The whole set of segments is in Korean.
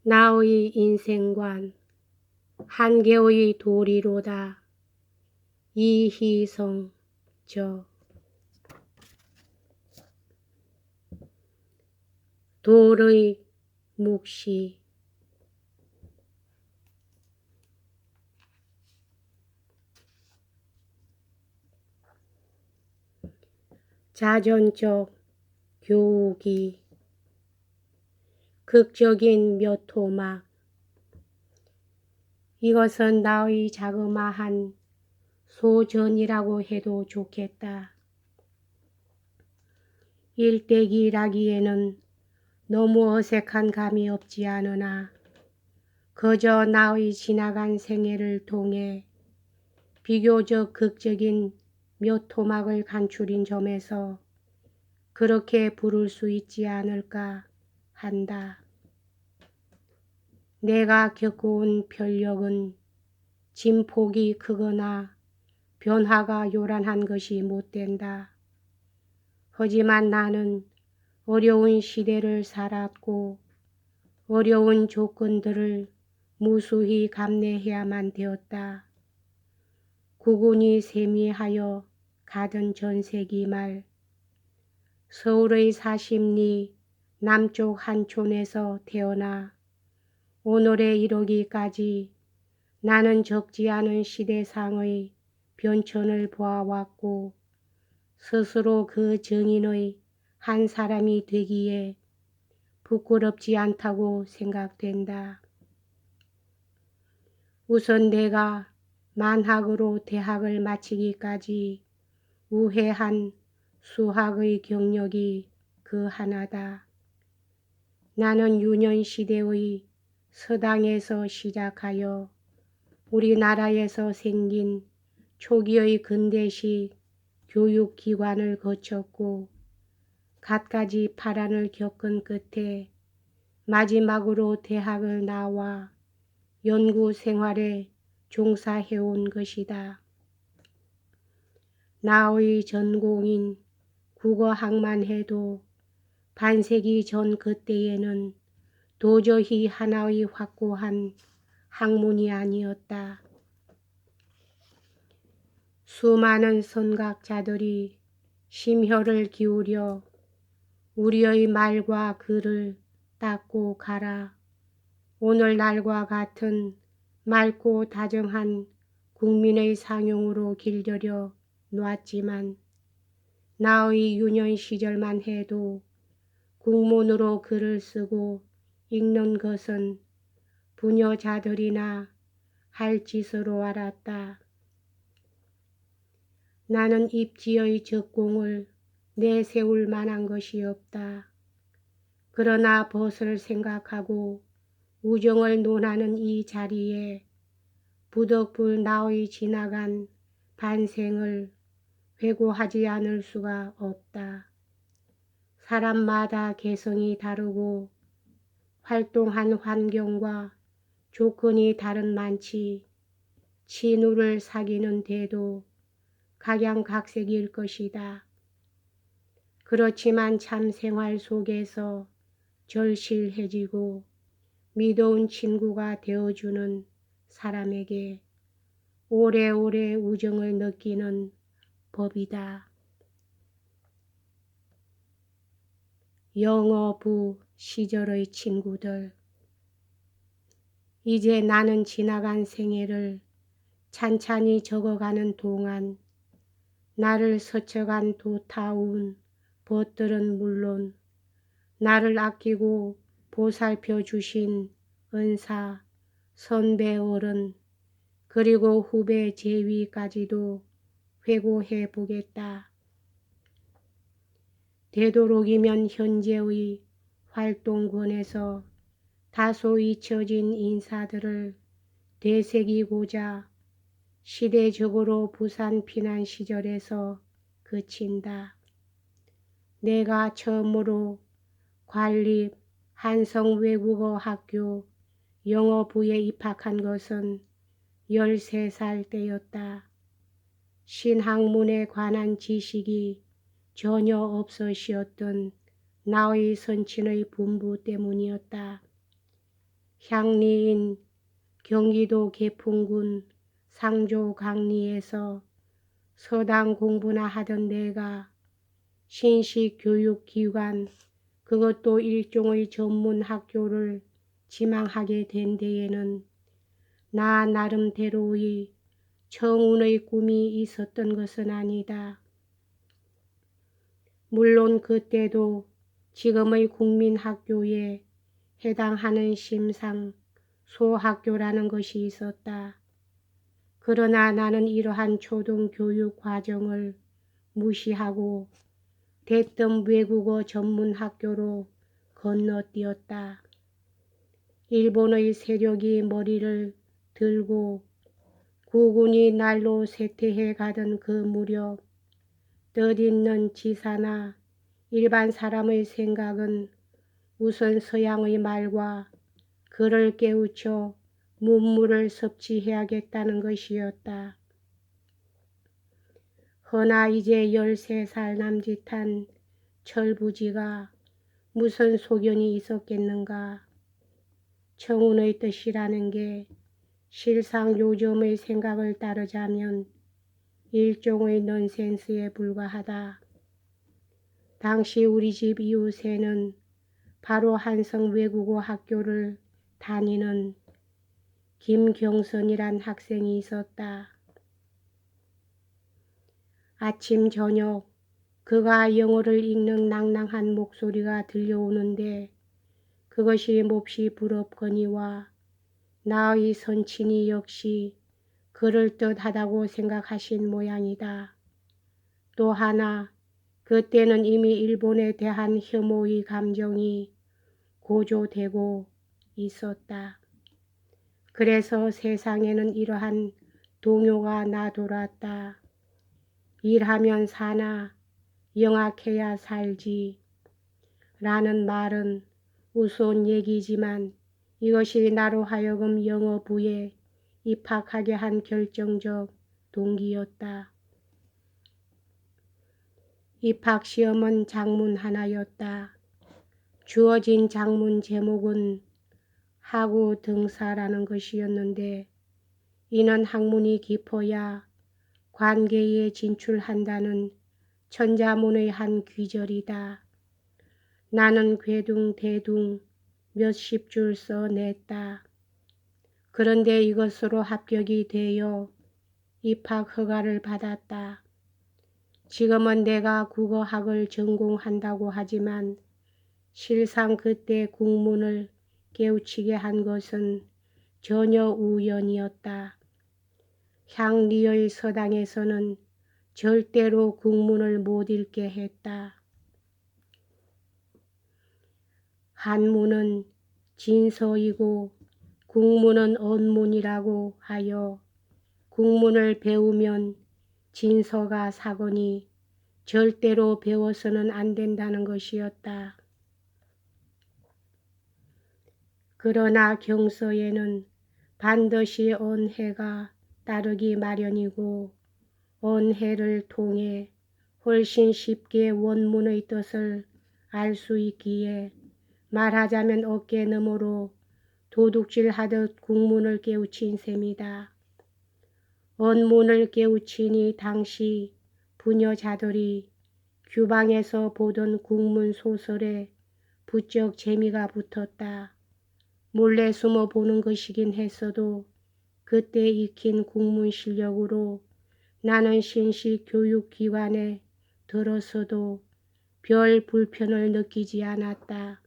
나의 인생관 한 개의 도리로다. 이희성 저 돌의 묵시 자전적 교우기 극적인 몇 토막 이것은 나의 자그마한 소전이라고 해도 좋겠다. 일대기라기에는 너무 어색한 감이 없지 않으나 그저 나의 지나간 생애를 통해 비교적 극적인 몇 토막을 간추린 점에서 그렇게 부를 수 있지 않을까 한다. 내가 겪어온 편력은 진폭이 크거나 변화가 요란한 것이 못 된다. 하지만 나는 어려운 시대를 살았고 어려운 조건들을 무수히 감내해야만 되었다. 국운이 세미하여 가던 전세기 말 서울의 40리 남쪽 한촌에서 태어나 오늘에 이르기까지 나는 적지 않은 시대상의 변천을 보아왔고 스스로 그 증인의 한 사람이 되기에 부끄럽지 않다고 생각된다. 우선 내가 만학으로 대학을 마치기까지 우회한 수학의 경력이 그 하나다. 나는 유년시대의 서당에서 시작하여 우리나라에서 생긴 초기의 근대식 교육기관을 거쳤고 갖가지 파란을 겪은 끝에 마지막으로 대학을 나와 연구생활에 종사해온 것이다. 나의 전공인 국어학만 해도 반세기 전 그때에는 도저히 하나의 확고한 학문이 아니었다. 수많은 선각자들이 심혈을 기울여 우리의 말과 글을 닦고 가라 오늘날과 같은 맑고 다정한 국민의 상용으로 길들여 놨지만 나의 유년 시절만 해도 국문으로 글을 쓰고 읽는 것은 부녀자들이나 할 짓으로 알았다. 나는 입지의 적공을 내세울 만한 것이 없다. 그러나 벗을 생각하고 우정을 논하는 이 자리에 부덕불 나의 지나간 반생을 회고하지 않을 수가 없다. 사람마다 개성이 다르고 활동한 환경과 조건이 다른 만치 친우를 사귀는 데도 각양각색일 것이다. 그렇지만 참 생활 속에서 절실해지고 미도운 친구가 되어주는 사람에게 오래오래 우정을 느끼는 법이다. 영어부 시절의 친구들. 이제 나는 지나간 생애를 찬찬히 적어가는 동안 나를 스쳐간 도타운 벗들은 물론 나를 아끼고 보살펴 주신 은사, 선배 어른, 그리고 후배 제위까지도 회고해 보겠다. 되도록이면 현재의 활동권에서 다소 잊혀진 인사들을 되새기고자 시대적으로 부산 피난 시절에서 그친다. 내가 처음으로 관립 한성외국어학교 영어부에 입학한 것은 13살 때였다. 신학문에 관한 지식이 전혀 없으시었던 나의 선친의 분부 때문이었다. 향리인 경기도 개풍군 상조 강리에서 서당 공부나 하던 내가 신식교육기관, 그것도 일종의 전문 학교를 지망하게 된 데에는 나 나름대로의 청운의 꿈이 있었던 것은 아니다. 물론 그때도 지금의 국민학교에 해당하는 심상 소학교라는 것이 있었다. 그러나 나는 이러한 초등교육 과정을 무시하고 대뜸 외국어 전문학교로 건너뛰었다. 일본의 세력이 머리를 들고 국군이 날로 쇠퇴해 가던 그 무렵 뜻있는 지사나 일반 사람의 생각은 우선 서양의 말과 글을 깨우쳐 문물을 섭취해야겠다는 것이었다. 허나 이제 13살 남짓한 철부지가 무슨 소견이 있었겠는가. 청운의 뜻이라는 게 실상 요즘의 생각을 따르자면 일종의 넌센스에 불과하다. 당시 우리 집 이웃에는 바로 한성 외국어 학교를 다니는 김경선이란 학생이 있었다. 아침 저녁 그가 영어를 읽는 낭낭한 목소리가 들려오는데 그것이 몹시 부럽거니와 나의 선친이 역시 그럴듯하다고 생각하신 모양이다. 또 하나 그때는 이미 일본에 대한 혐오의 감정이 고조되고 있었다. 그래서 세상에는 이러한 동요가 나돌았다. 일하면 사나 영악해야 살지 라는 말은 우스운 얘기지만 이것이 나로 하여금 영어부에 입학하게 한 결정적 동기였다. 입학시험은 작문 하나였다. 주어진 작문 제목은 하구 등사라는 것이었는데 이는 학문이 깊어야 관계에 진출한다는 천자문의 한 귀절이다. 나는 괴둥대둥 몇십 줄 써냈다. 그런데 이것으로 합격이 되어 입학 허가를 받았다. 지금은 내가 국어학을 전공한다고 하지만 실상 그때 국문을 깨우치게 한 것은 전혀 우연이었다. 향리의 서당에서는 절대로 국문을 못 읽게 했다. 한문은 진서이고 국문은 언문이라고 하여 국문을 배우면 진서가 사거니 절대로 배워서는 안 된다는 것이었다. 그러나 경서에는 반드시 언해가 따르기 마련이고 언해를 통해 훨씬 쉽게 원문의 뜻을 알 수 있기에 말하자면 어깨너머로 도둑질하듯 국문을 깨우친 셈이다. 언문을 깨우치니 당시 부녀자들이 규방에서 보던 국문 소설에 부쩍 재미가 붙었다. 몰래 숨어 보는 것이긴 했어도 그때 익힌 국문 실력으로 나는 신식 교육기관에 들어서도 별 불편을 느끼지 않았다.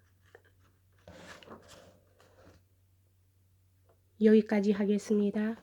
여기까지 하겠습니다.